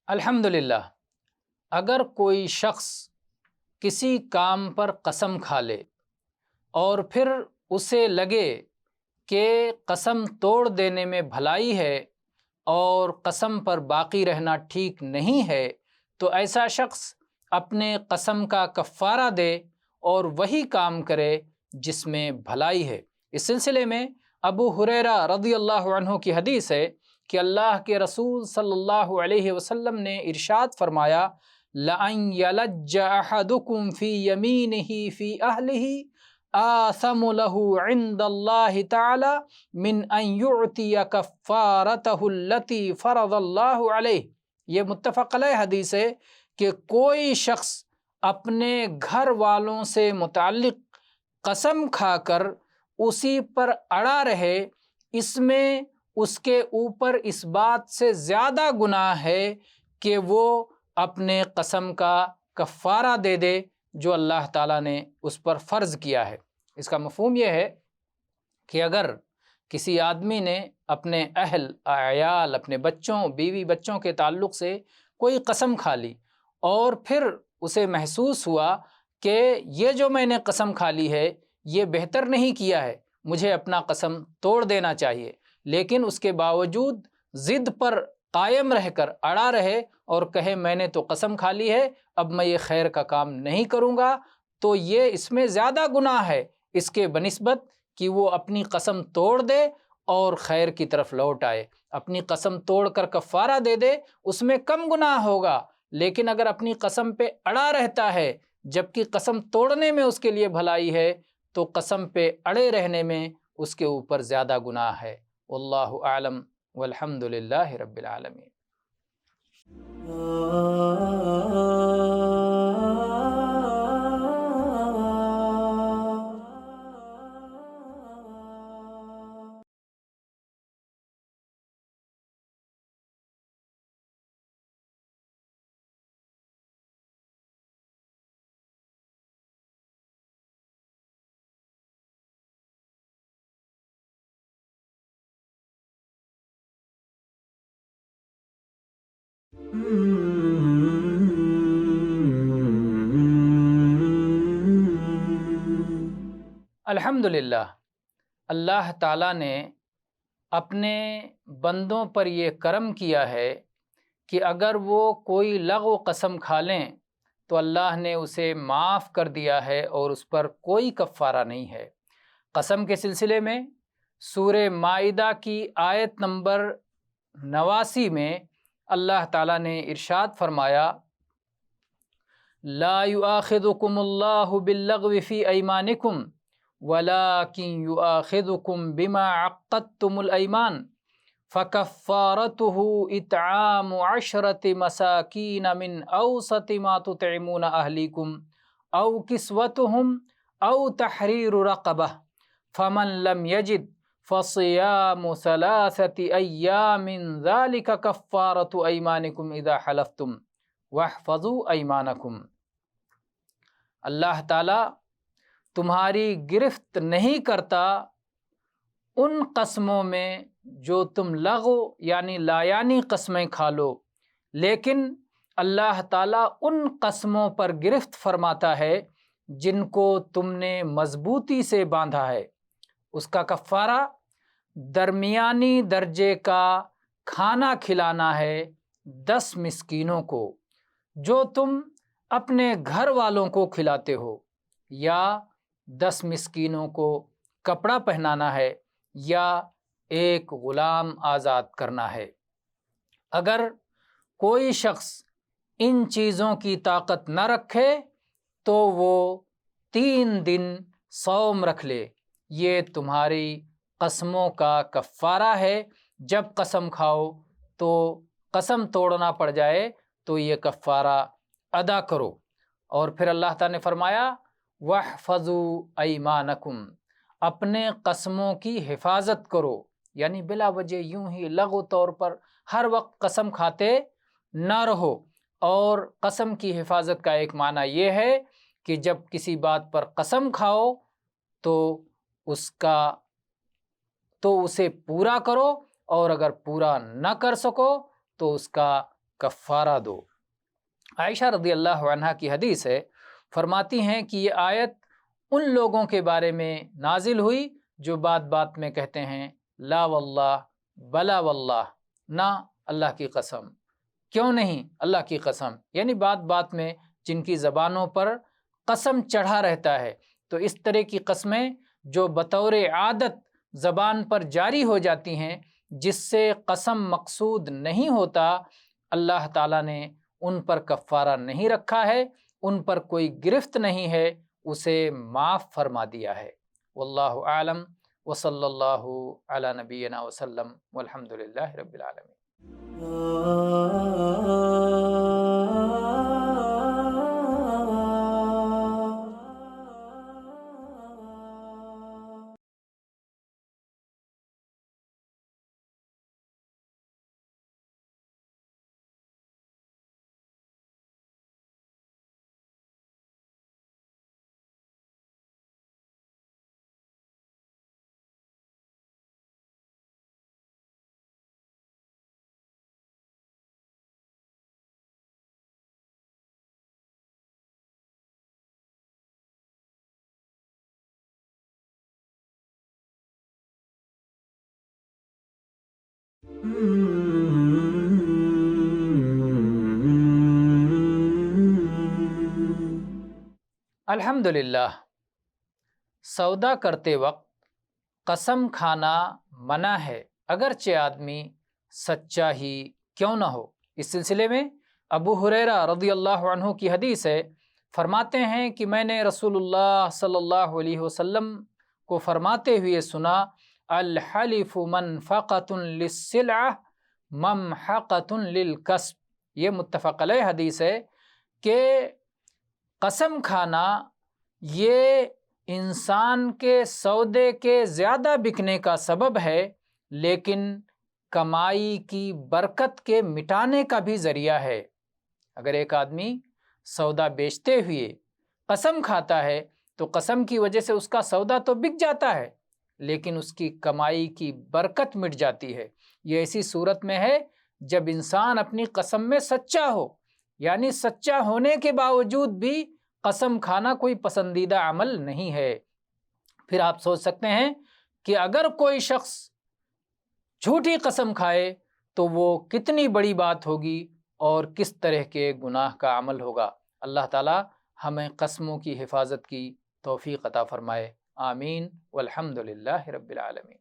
الحمدللہ، اگر کوئی شخص کسی کام پر قسم کھا لے اور پھر اسے لگے کہ قسم توڑ دینے میں بھلائی ہے اور قسم پر باقی رہنا ٹھیک نہیں ہے، تو ایسا شخص اپنے قسم کا کفارہ دے اور وہی کام کرے جس میں بھلائی ہے۔ اس سلسلے میں ابو ہریرہ رضی اللہ عنہ کی حدیث ہے کہ اللہ کے رسول صلی اللہ علیہ وسلم نے ارشاد فرمایا، لَأَن يَلَجَّ أَحَدُكُمْ فِي يَمِينِهِ فِي أَهْلِهِ آثَمُ لَهُ عِنْدَ اللَّهِ تَعَالَى مِنْ أَن يُعْتِيَ كَفَّارَتَهُ الَّتِي فَرَضَ اللَّهُ عَلَيْهِ۔ یہ متفق علیہ حدیث ہے کہ کوئی شخص اپنے گھر والوں سے متعلق قسم کھا کر اسی پر اڑا رہے، اس میں اس کے اوپر اس بات سے زیادہ گناہ ہے کہ وہ اپنے قسم کا کفارہ دے دے جو اللہ تعالیٰ نے اس پر فرض کیا ہے۔ اس کا مفہوم یہ ہے کہ اگر کسی آدمی نے اپنے اہل، عیال، اپنے بچوں، بیوی بچوں کے تعلق سے کوئی قسم کھا لی اور پھر اسے محسوس ہوا کہ یہ جو میں نے قسم کھا لی ہے یہ بہتر نہیں کیا ہے، مجھے اپنا قسم توڑ دینا چاہیے، لیکن اس کے باوجود ضد پر قائم رہ کر اڑا رہے اور کہے میں نے تو قسم کھا لی ہے، اب میں یہ خیر کا کام نہیں کروں گا، تو یہ اس میں زیادہ گناہ ہے اس کے بنسبت کہ وہ اپنی قسم توڑ دے اور خیر کی طرف لوٹ آئے۔ اپنی قسم توڑ کر کفارہ دے دے، اس میں کم گناہ ہوگا، لیکن اگر اپنی قسم پہ اڑا رہتا ہے جبکہ قسم توڑنے میں اس کے لیے بھلائی ہے، تو قسم پہ اڑے رہنے میں اس کے اوپر زیادہ گناہ ہے۔ واللہ اعلم والحمد للہ رب العالمین۔ الحمدللہ، اللہ تعالیٰ نے اپنے بندوں پر یہ کرم کیا ہے کہ اگر وہ کوئی لغو قسم کھا لیں تو اللہ نے اسے معاف کر دیا ہے اور اس پر کوئی کفارہ نہیں ہے۔ قسم کے سلسلے میں سورہ مائدہ کی آیت نمبر 89 میں اللہ تعالیٰ نے ارشاد فرمایا، لا یؤاخذکم اللہ باللغو فی ایمانکم ولکن یؤاخذکم بما عقدتم الایمان فکفارته اطعام 10 مساکین من اوسط ما تطعمون اہلیکم او کسوتهم او تحریر رقبہ فمن لم یجد فصیام 3 ایام ذلک کفارۃ ایمانکم اذا حلفتم واحفظوا ایمانکم۔ اللہ تعالیٰ تمہاری گرفت نہیں کرتا ان قسموں میں جو تم لغو یعنی لایانی قسمیں کھا لو، لیکن اللہ تعالیٰ ان قسموں پر گرفت فرماتا ہے جن کو تم نے مضبوطی سے باندھا ہے۔ اس کا کفارہ درمیانی درجے کا کھانا کھلانا ہے 10 مسکینوں کو جو تم اپنے گھر والوں کو کھلاتے ہو، یا 10 مسکینوں کو کپڑا پہنانا ہے، یا ایک غلام آزاد کرنا ہے۔ اگر کوئی شخص ان چیزوں کی طاقت نہ رکھے تو وہ 3 دن صوم رکھ لے، یہ تمہاری قسموں کا کفارہ ہے۔ جب قسم کھاؤ تو قسم توڑنا پڑ جائے تو یہ کفارہ ادا کرو۔ اور پھر اللہ تعالیٰ نے فرمایا وَاحْفَظُوا أَيْمَانَكُمْ، اپنے قسموں کی حفاظت کرو، یعنی بلا وجہ یوں ہی لغو طور پر ہر وقت قسم کھاتے نہ رہو۔ اور قسم کی حفاظت کا ایک معنی یہ ہے کہ جب کسی بات پر قسم کھاؤ تو اس کا تو اسے پورا کرو، اور اگر پورا نہ کر سکو تو اس کا کفارہ دو۔ عائشہ رضی اللہ عنہا کی حدیث ہے، فرماتی ہیں کہ یہ آیت ان لوگوں کے بارے میں نازل ہوئی جو بات بات میں کہتے ہیں لا واللہ بلا واللہ، نہ اللہ کی قسم، کیوں نہیں اللہ کی قسم، یعنی بات بات میں جن کی زبانوں پر قسم چڑھا رہتا ہے۔ تو اس طرح کی قسمیں جو بطور عادت زبان پر جاری ہو جاتی ہیں، جس سے قسم مقصود نہیں ہوتا، اللہ تعالیٰ نے ان پر کفارہ نہیں رکھا ہے، ان پر کوئی گرفت نہیں ہے، اسے معاف فرما دیا ہے۔ واللہ اعلم، وصلی اللہ علی نبینا وسلم، والحمد للہ رب العالمین۔ الحمدللہ، سودا کرتے وقت قسم کھانا منع ہے، اگرچہ آدمی سچا ہی کیوں نہ ہو۔ اس سلسلے میں ابو ہریرہ رضی اللہ عنہ کی حدیث ہے، فرماتے ہیں کہ میں نے رسول اللہ صلی اللہ علیہ وسلم کو فرماتے ہوئے سنا، الحلف منفقۃ للسلعہ ممحقۃ للکسب۔ یہ متفق علیہ حدیث ہے کہ قسم کھانا یہ انسان کے سودے کے زیادہ بکنے کا سبب ہے، لیکن کمائی کی برکت کے مٹانے کا بھی ذریعہ ہے۔ اگر ایک آدمی سودا بیچتے ہوئے قسم کھاتا ہے تو قسم کی وجہ سے اس کا سودا تو بک جاتا ہے، لیکن اس کی کمائی کی برکت مٹ جاتی ہے۔ یہ ایسی صورت میں ہے جب انسان اپنی قسم میں سچا ہو، یعنی سچا ہونے کے باوجود بھی قسم کھانا کوئی پسندیدہ عمل نہیں ہے۔ پھر آپ سوچ سکتے ہیں کہ اگر کوئی شخص جھوٹی قسم کھائے تو وہ کتنی بڑی بات ہوگی اور کس طرح کے گناہ کا عمل ہوگا۔ اللہ تعالی ہمیں قسموں کی حفاظت کی توفیق عطا فرمائے، آمین، والحمد للہ رب العالمین۔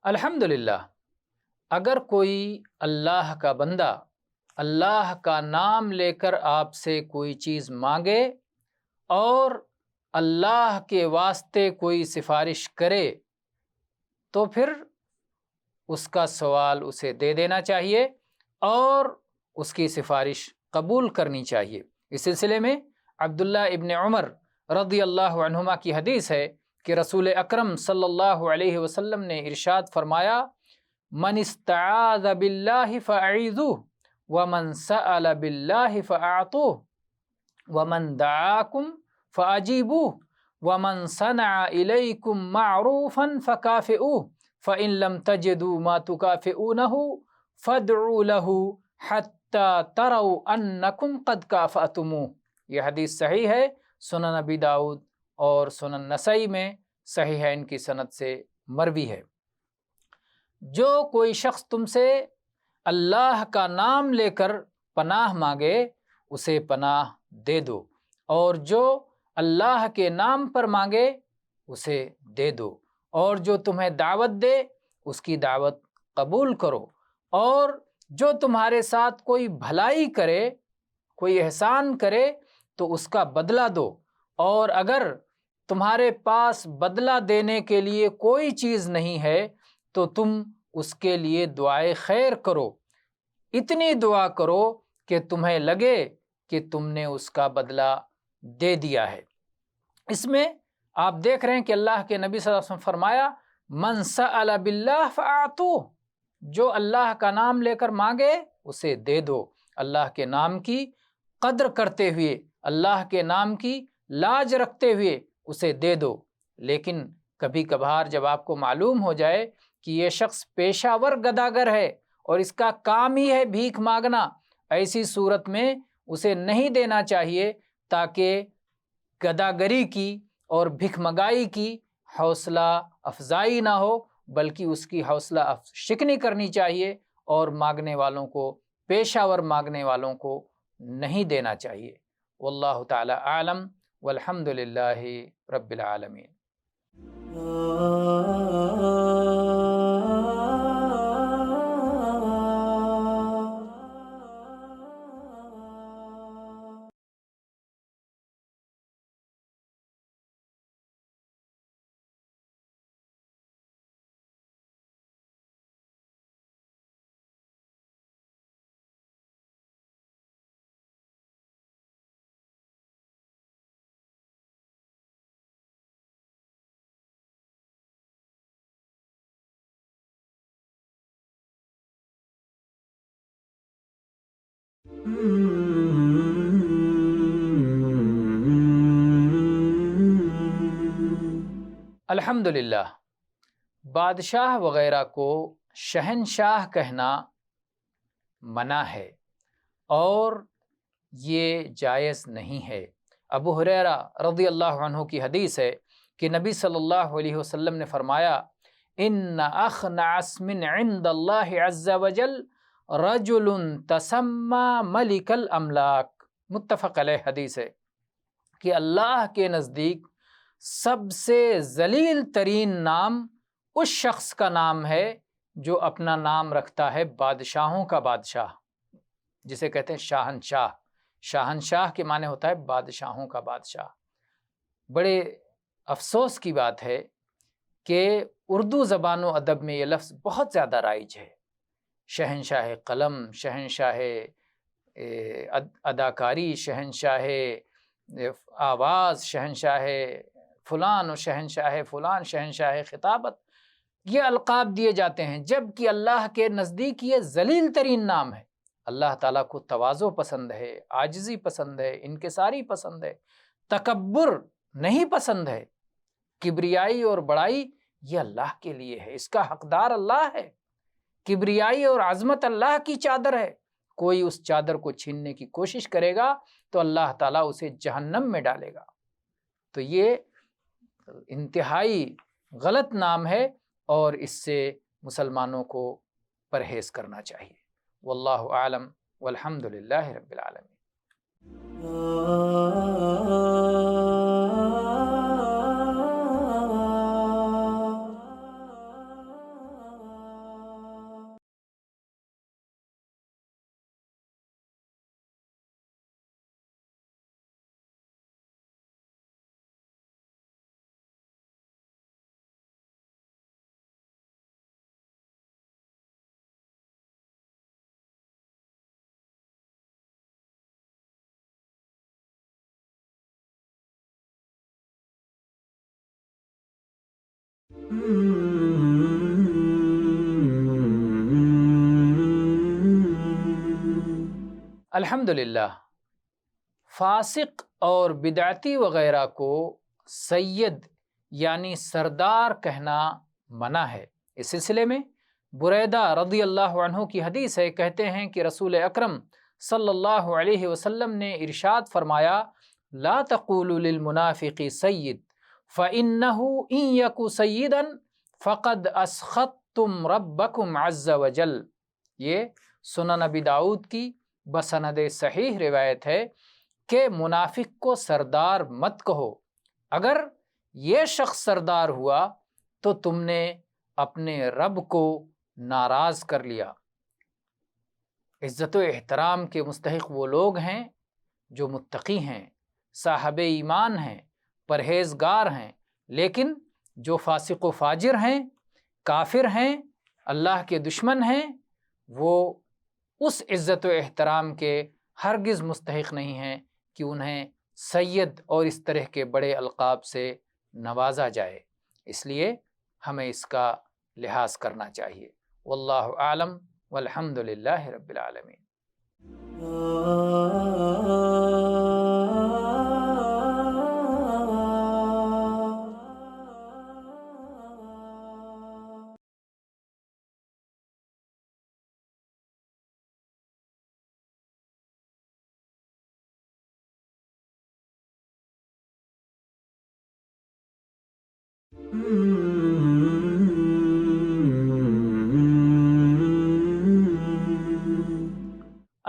الحمدللہ، اگر کوئی اللہ کا بندہ اللہ کا نام لے کر آپ سے کوئی چیز مانگے اور اللہ کے واسطے کوئی سفارش کرے تو پھر اس کا سوال اسے دے دینا چاہیے اور اس کی سفارش قبول کرنی چاہیے۔ اس سلسلے میں عبداللہ ابن عمر رضی اللہ عنہما کی حدیث ہے کہ رسول اکرم صلی اللہ علیہ وسلم نے ارشاد فرمایا، من استعاذ باللہ فاعیذوہ ومن سأل باللہ فاعطوہ ومن دعاکم فاجیبوہ ومن صنع الیکم معروفا فکافئوہ فإن لم تجدوا ما تکافئونہ فادعوا لہ حتی تروا انکم قد کافأتموہ۔ یہ حدیث صحیح ہے، سنن ابی داؤد اور سنن نسائی میں صحیحین کی سند سے مروی ہے۔ جو کوئی شخص تم سے اللہ کا نام لے کر پناہ مانگے اسے پناہ دے دو، اور جو اللہ کے نام پر مانگے اسے دے دو، اور جو تمہیں دعوت دے اس کی دعوت قبول کرو، اور جو تمہارے ساتھ کوئی بھلائی کرے، کوئی احسان کرے تو اس کا بدلہ دو، اور اگر تمہارے پاس بدلہ دینے کے لیے کوئی چیز نہیں ہے تو تم اس کے لیے دعائے خیر کرو، اتنی دعا کرو کہ تمہیں لگے کہ تم نے اس کا بدلہ دے دیا ہے۔ اس میں آپ دیکھ رہے ہیں کہ اللہ کے نبی صلی اللہ علیہ وسلم فرمایا من سأل باللہ فأعطوہ، جو اللہ کا نام لے کر مانگے اسے دے دو، اللہ کے نام کی قدر کرتے ہوئے، اللہ کے نام کی لاج رکھتے ہوئے اسے دے دو۔ لیکن کبھی کبھار جب آپ کو معلوم ہو جائے کہ یہ شخص پیشہ ور گداگر ہے اور اس کا کام ہی ہے بھیک مانگنا، ایسی صورت میں اسے نہیں دینا چاہیے تاکہ گداگری کی اور بھیک مگائی کی حوصلہ افزائی نہ ہو، بلکہ اس کی حوصلہ شکنی کرنی چاہیے اور مانگنے والوں کو، پیشہ ور مانگنے والوں کو نہیں دینا چاہیے۔ واللہ تعالی اعلم والحمد للہ رب العالمین۔ الحمدللہ، بادشاہ وغیرہ کو شہنشاہ کہنا منع ہے اور یہ جائز نہیں ہے۔ ابو ہریرہ رضی اللہ عنہ کی حدیث ہے کہ نبی صلی اللہ علیہ وسلم نے فرمایا ان اخنعس من عند اللہ عز وجل رجل تسمى ملک الاملاک، متفق علیہ حدیث ہے کہ اللہ کے نزدیک سب سے ذلیل ترین نام اس شخص کا نام ہے جو اپنا نام رکھتا ہے بادشاہوں کا بادشاہ، جسے کہتے ہیں شاہنشاہ۔ شاہنشاہ کے معنی ہوتا ہے بادشاہوں کا بادشاہ۔ بڑے افسوس کی بات ہے کہ اردو زبان و ادب میں یہ لفظ بہت زیادہ رائج ہے، شہنشاہ قلم، شہنشاہ اداکاری، شہنشاہ آواز، شہنشاہ فلان و شہنشاہ فلان، شہنشاہ خطابت، یہ القاب دیے جاتے ہیں، جبکہ اللہ کے نزدیک یہ ذلیل ترین نام ہے۔ اللہ تعالیٰ کو تواضع پسند ہے، عاجزی پسند ہے، انکساری پسند ہے، تکبر نہیں پسند ہے۔ کبریائی اور بڑائی یہ اللہ کے لیے ہے، اس کا حقدار اللہ ہے۔ کبریائی اور عظمت اللہ کی چادر ہے، کوئی اس چادر کو چھیننے کی کوشش کرے گا تو اللہ تعالیٰ اسے جہنم میں ڈالے گا۔ تو یہ انتہائی غلط نام ہے اور اس سے مسلمانوں کو پرہیز کرنا چاہیے۔ واللہ اعلم والحمد للہ رب العالمین۔ الحمدللہ، فاسق اور بدعتی وغیرہ کو سید یعنی سردار کہنا منع ہے۔ اس سلسلے میں بریدہ رضی اللہ عنہ کی حدیث ہے، کہتے ہیں کہ رسول اکرم صلی اللہ علیہ وسلم نے ارشاد فرمایا لا تقولوا للمنافق سید فإنه إن يك سیدا فقد اسخطتم ربکم عز وجل۔ یہ سنن ابی داؤد کی بسند صحیح روایت ہے کہ منافق کو سردار مت کہو، اگر یہ شخص سردار ہوا تو تم نے اپنے رب کو ناراض کر لیا۔ عزت و احترام کے مستحق وہ لوگ ہیں جو متقی ہیں، صاحب ایمان ہیں، پرہیزگار ہیں، لیکن جو فاسق و فاجر ہیں، کافر ہیں، اللہ کے دشمن ہیں، وہ اس عزت و احترام کے ہرگز مستحق نہیں ہیں کہ انہیں سید اور اس طرح کے بڑے القاب سے نوازا جائے۔ اس لیے ہمیں اس کا لحاظ کرنا چاہیے۔ واللہ اعلم والحمد للہ رب العالمین۔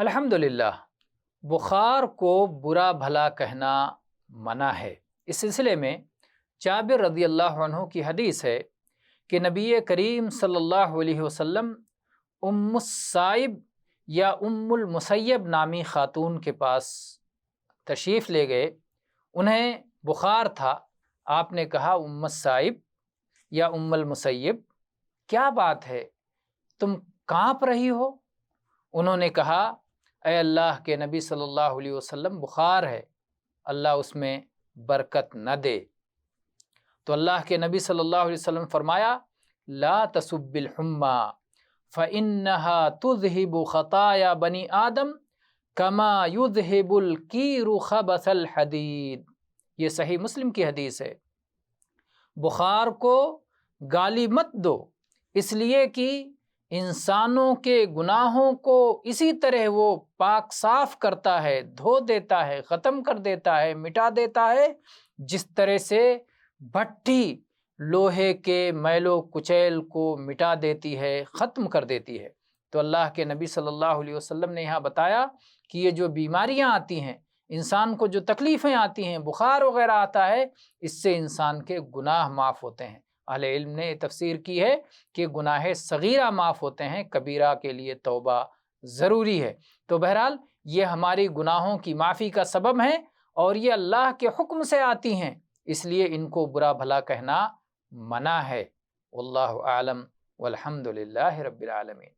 الحمدللہ، بخار کو برا بھلا کہنا منع ہے۔ اس سلسلے میں جابر رضی اللہ عنہ کی حدیث ہے کہ نبی کریم صلی اللہ علیہ وسلم ام السائب یا ام المسیب نامی خاتون کے پاس تشریف لے گئے۔ انہیں بخار تھا۔ آپ نے کہا، ام السائب یا ام المسیب، کیا بات ہے، تم کانپ رہی ہو؟ انہوں نے کہا، اے اللہ کے نبی صلی اللہ علیہ وسلم، بخار ہے، اللہ اس میں برکت نہ دے۔ تو اللہ کے نبی صلی اللہ علیہ وسلم فرمایا، لا تسب الحمى فإنها تذهب خطايا بنی آدم كما يذهب الكير خبث الحديد۔ یہ صحیح مسلم کی حدیث ہے۔ بخار کو گالی مت دو، اس لیے کہ انسانوں کے گناہوں کو اسی طرح وہ پاک صاف کرتا ہے، دھو دیتا ہے، ختم کر دیتا ہے، مٹا دیتا ہے، جس طرح سے بھٹی لوہے کے میل و کچیل کو مٹا دیتی ہے، ختم کر دیتی ہے۔ تو اللہ کے نبی صلی اللہ علیہ وسلم نے یہاں بتایا کہ یہ جو بیماریاں آتی ہیں، انسان کو جو تکلیفیں آتی ہیں، بخار وغیرہ آتا ہے، اس سے انسان کے گناہ معاف ہوتے ہیں۔ اہل علم نے تفسیر کی ہے کہ گناہ صغیرہ معاف ہوتے ہیں، کبیرہ کے لیے توبہ ضروری ہے۔ تو بہرحال یہ ہماری گناہوں کی معافی کا سبب ہیں، اور یہ اللہ کے حکم سے آتی ہیں، اس لیے ان کو برا بھلا کہنا منع ہے۔ واللہ اعلم والحمد للہ رب العالمین۔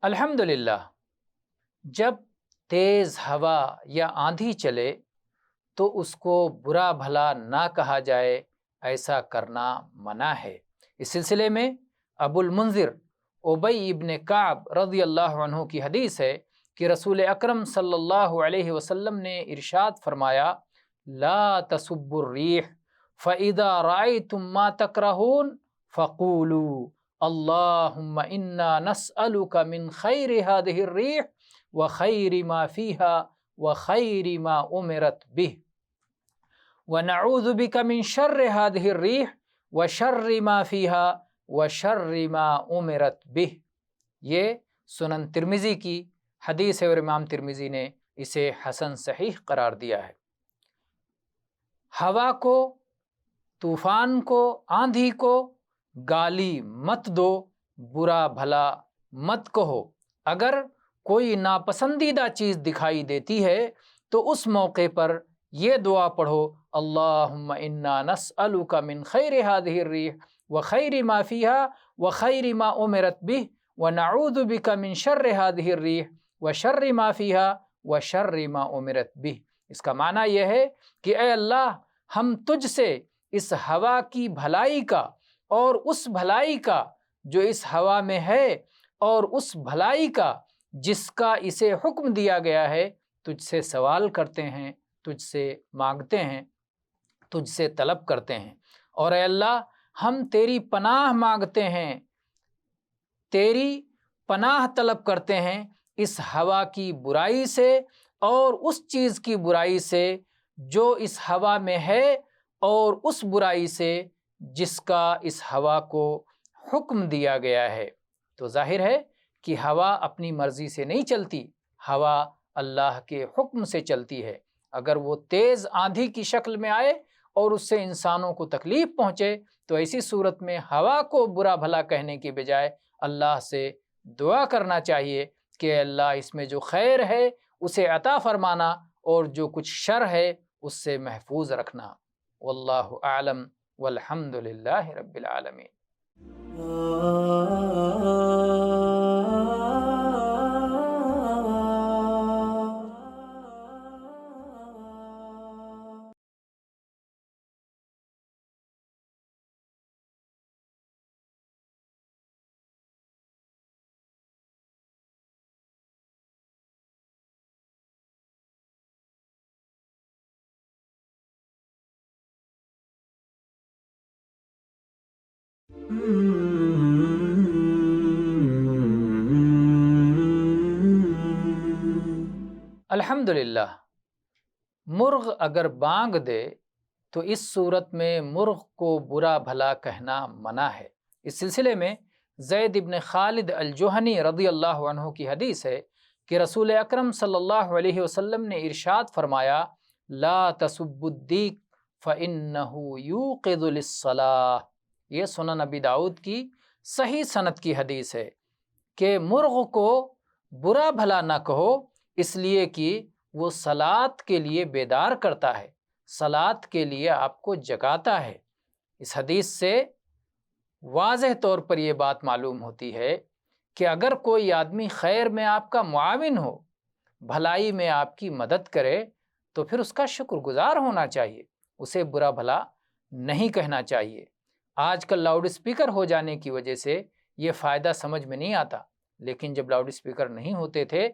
الحمدللہ، جب تیز ہوا یا آندھی چلے تو اس کو برا بھلا نہ کہا جائے، ایسا کرنا منع ہے۔ اس سلسلے میں ابو المنذر ابی ابن کعب رضی اللہ عنہ کی حدیث ہے کہ رسول اکرم صلی اللہ علیہ وسلم نے ارشاد فرمایا، لا تسبوا الریح فاذا رأیتم ما تکرہون فقولوا اللہم انا نسألک من خیر هذه الریح وخیر ما فیها وخیر ما امرت به ونعوذ بک من شر هذه الریح وشر ما فیها وشر ما امرت به۔ یہ سنن ترمذی کی حدیث ہے اور امام ترمذی نے اسے حسن صحیح قرار دیا ہے۔ ہوا کو، طوفان کو، آندھی کو گالی مت دو، برا بھلا مت کہو۔ اگر کوئی ناپسندیدہ چیز دکھائی دیتی ہے تو اس موقع پر یہ دعا پڑھو، اللہم انا نسألک من خیر هذه الریح وخیر ما فیها وخیر ما امرت به ونعوذ بک من شر هذه الریح وشر ما فیها وشر ما امرت بہ۔ اس کا معنی یہ ہے کہ اے اللہ ہم تجھ سے اس ہوا کی بھلائی کا اور اس بھلائی کا جو اس ہوا میں ہے اور اس بھلائی کا جس کا اسے حکم دیا گیا ہے تجھ سے سوال کرتے ہیں، تجھ سے مانگتے ہیں، تجھ سے طلب کرتے ہیں۔ اور اے اللہ ہم تیری پناہ مانگتے ہیں، تیری پناہ طلب کرتے ہیں اس ہوا کی برائی سے اور اس چیز کی برائی سے جو اس ہوا میں ہے اور اس برائی سے جس کا اس ہوا کو حکم دیا گیا ہے۔ تو ظاہر ہے کہ ہوا اپنی مرضی سے نہیں چلتی، ہوا اللہ کے حکم سے چلتی ہے۔ اگر وہ تیز آندھی کی شکل میں آئے اور اس سے انسانوں کو تکلیف پہنچے تو ایسی صورت میں ہوا کو برا بھلا کہنے کی بجائے اللہ سے دعا کرنا چاہیے کہ اللہ اس میں جو خیر ہے اسے عطا فرمانا اور جو کچھ شر ہے اس سے محفوظ رکھنا۔ واللہ اعلم والحمد للہ رب العالمین۔ الحمدللہ، مرغ اگر بانگ دے تو اس صورت میں مرغ کو برا بھلا کہنا منع ہے۔ اس سلسلے میں زید بن خالد الجہنی رضی اللہ عنہ کی حدیث ہے کہ رسول اکرم صلی اللہ علیہ وسلم نے ارشاد فرمایا لا تسبوا الدیک فإنہ یوقظ للصلاۃ۔ یہ سنن نبی داؤد کی صحیح سند کی حدیث ہے کہ مرغ کو برا بھلا نہ کہو، اس لیے کہ وہ صلاۃ کے لیے بیدار کرتا ہے، صلاۃ کے لیے آپ کو جگاتا ہے۔ اس حدیث سے واضح طور پر یہ بات معلوم ہوتی ہے کہ اگر کوئی آدمی خیر میں آپ کا معاون ہو، بھلائی میں آپ کی مدد کرے تو پھر اس کا شکر گزار ہونا چاہیے، اسے برا بھلا نہیں کہنا چاہیے۔ آج کل لاؤڈ اسپیکر ہو جانے کی وجہ سے یہ فائدہ سمجھ میں نہیں آتا، لیکن جب لاؤڈ اسپیکر نہیں ہوتے تھے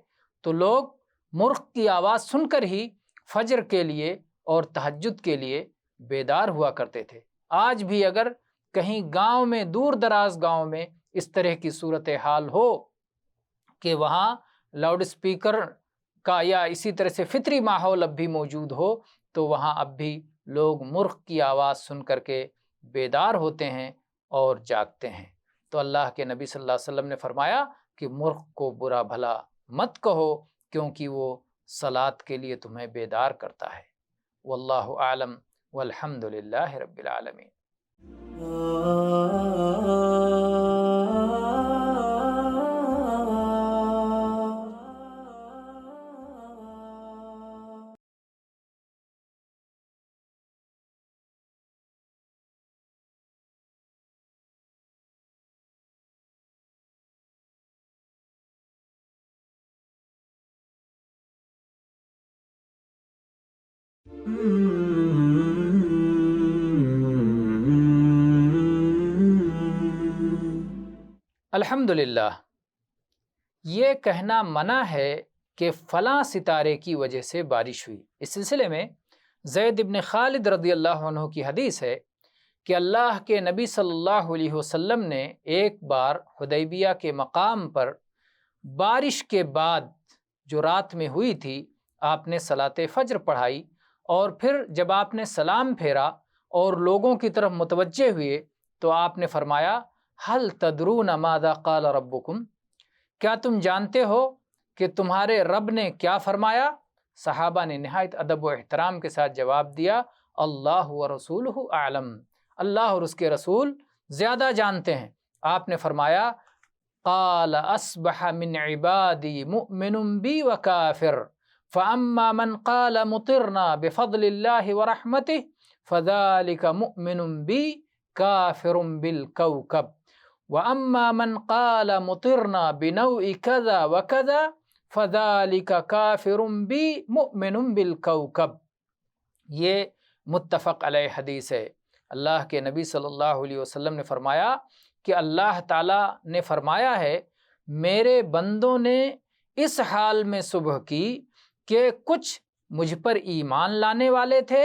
تو لوگ مرغ کی آواز سن کر ہی فجر کے لیے اور تہجد کے لیے بیدار ہوا کرتے تھے۔ آج بھی اگر کہیں گاؤں میں، دور دراز گاؤں میں اس طرح کی صورتحال ہو کہ وہاں لاؤڈ اسپیکر کا یا اسی طرح سے فطری ماحول اب بھی موجود ہو تو وہاں اب بھی لوگ مرغ کی آواز سن کر کے بیدار ہوتے ہیں اور جاگتے ہیں۔ تو اللہ کے نبی صلی اللہ علیہ وسلم نے فرمایا کہ مرغ کو برا بھلا مت کہو کیونکہ وہ صلاۃ کے لیے تمہیں بیدار کرتا ہے۔ واللہ اعلم والحمد للہ رب العالمین۔ الحمدللہ، یہ کہنا منع ہے کہ فلاں ستارے کی وجہ سے بارش ہوئی۔ اس سلسلے میں زید بن خالد رضی اللہ عنہ کی حدیث ہے کہ اللہ کے نبی صلی اللہ علیہ وسلم نے ایک بار حدیبیہ کے مقام پر بارش کے بعد جو رات میں ہوئی تھی آپ نے صلاۃ فجر پڑھائی، اور پھر جب آپ نے سلام پھیرا اور لوگوں کی طرف متوجہ ہوئے تو آپ نے فرمایا ہل تدرون ماذا قال ربکم، کیا تم جانتے ہو کہ تمہارے رب نے کیا فرمایا؟ صحابہ نے نہایت ادب و احترام کے ساتھ جواب دیا اللہ ورسولہ اعلم، اللہ اور اس کے رسول زیادہ جانتے ہیں۔ آپ نے فرمایا قال اصبح من عبادی مؤمن بی وکافر فاما من قال مطرنا بفضل اللہ ورحمتہ فذلک مؤمن بی کافر بالکوکب واما من قال مطرنا بنوء کذا وکذا فَذَلِكَ كَافِرٌ بِي مُؤْمِنٌ بِالْكَوْكَبِ۔ یہ متفق علیہ حدیث ہے۔ اللہ کے نبی صلی اللہ علیہ وسلم نے فرمایا کہ اللہ تعالیٰ نے فرمایا ہے میرے بندوں نے اس حال میں صبح کی کہ کچھ مجھ پر ایمان لانے والے تھے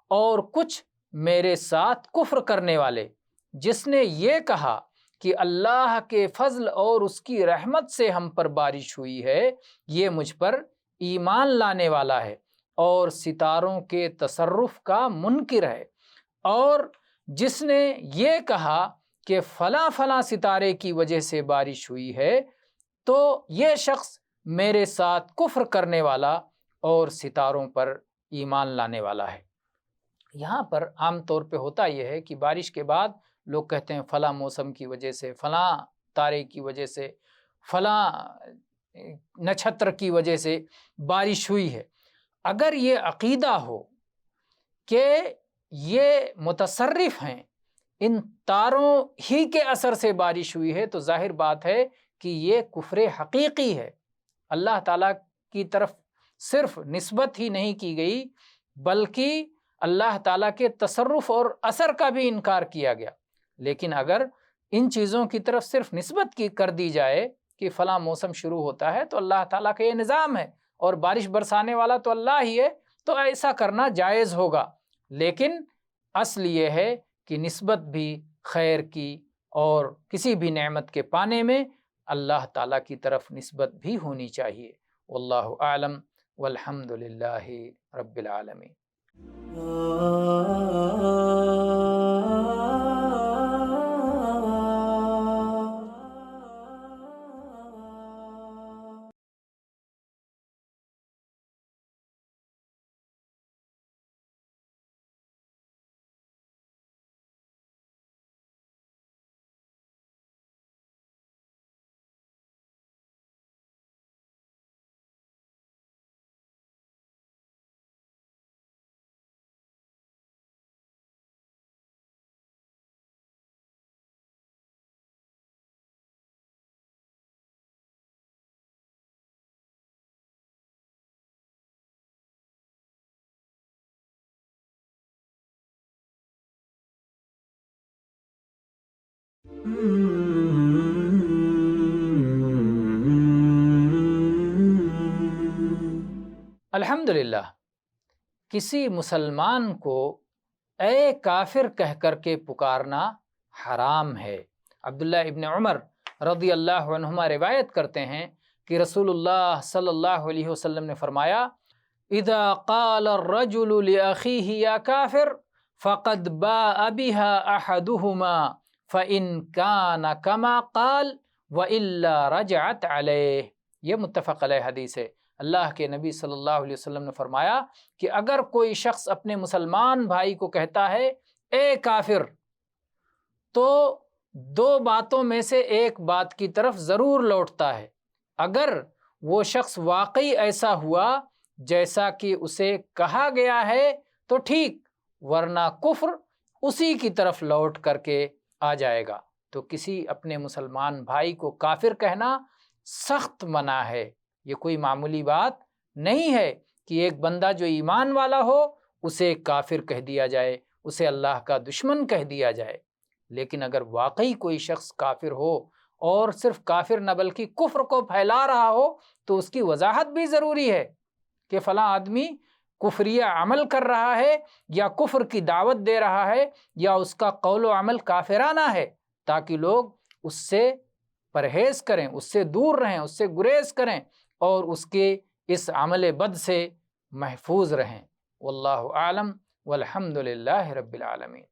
اور کچھ میرے ساتھ کفر کرنے والے۔ جس نے یہ کہا کہ اللہ کے فضل اور اس کی رحمت سے ہم پر بارش ہوئی ہے، یہ مجھ پر ایمان لانے والا ہے اور ستاروں کے تصرف کا منکر ہے۔ اور جس نے یہ کہا کہ فلاں فلاں ستارے کی وجہ سے بارش ہوئی ہے، تو یہ شخص میرے ساتھ کفر کرنے والا اور ستاروں پر ایمان لانے والا ہے۔ یہاں پر عام طور پہ ہوتا یہ ہے کہ بارش کے بعد لوگ کہتے ہیں فلاں موسم کی وجہ سے، فلاں تارے کی وجہ سے، فلاں نچھتر کی وجہ سے بارش ہوئی ہے۔ اگر یہ عقیدہ ہو کہ یہ متصرف ہیں، ان تاروں ہی کے اثر سے بارش ہوئی ہے، تو ظاہر بات ہے کہ یہ کفر حقیقی ہے۔ اللہ تعالیٰ کی طرف صرف نسبت ہی نہیں کی گئی بلکہ اللہ تعالیٰ کے تصرف اور اثر کا بھی انکار کیا گیا۔ لیکن اگر ان چیزوں کی طرف صرف نسبت کی کر دی جائے کہ فلاں موسم شروع ہوتا ہے تو اللہ تعالیٰ کا یہ نظام ہے اور بارش برسانے والا تو اللہ ہی ہے، تو ایسا کرنا جائز ہوگا۔ لیکن اصل یہ ہے کہ نسبت بھی خیر کی اور کسی بھی نعمت کے پانے میں اللہ تعالیٰ کی طرف نسبت بھی ہونی چاہیے۔ واللہ اعلم والحمد للہ رب العالمین۔ الحمدللہ، کسی مسلمان کو اے کافر کہہ کر کے پکارنا حرام ہے۔ عبداللہ ابن عمر رضی اللہ عنہما روایت کرتے ہیں کہ رسول اللہ صلی اللہ علیہ وسلم نے فرمایا اذا قال الرجل لأخیہ یا کافر فقد باء بها احدهما فإن كان كما قال وإلا رجعت علیہ۔ یہ متفق علیہ حدیث ہے۔ اللہ کے نبی صلی اللہ علیہ وسلم نے فرمایا کہ اگر کوئی شخص اپنے مسلمان بھائی کو کہتا ہے اے کافر، تو دو باتوں میں سے ایک بات کی طرف ضرور لوٹتا ہے۔ اگر وہ شخص واقعی ایسا ہوا جیسا کہ اسے کہا گیا ہے تو ٹھیک، ورنہ کفر اسی کی طرف لوٹ کر کے آ جائے گا۔ تو کسی اپنے مسلمان بھائی کو کافر کہنا سخت منع ہے۔ یہ کوئی معمولی بات نہیں ہے کہ ایک بندہ جو ایمان والا ہو اسے کافر کہہ دیا جائے، اسے اللہ کا دشمن کہہ دیا جائے۔ لیکن اگر واقعی کوئی شخص کافر ہو اور صرف کافر نہ بلکہ کفر کو پھیلا رہا ہو تو اس کی وضاحت بھی ضروری ہے کہ فلاں آدمی کفریہ عمل کر رہا ہے یا کفر کی دعوت دے رہا ہے یا اس کا قول و عمل کافرانہ ہے، تاکہ لوگ اس سے پرہیز کریں، اس سے دور رہیں، اس سے گریز کریں اور اس کے اس عمل بد سے محفوظ رہیں۔ واللہ اعلم والحمد للہ رب العالمین۔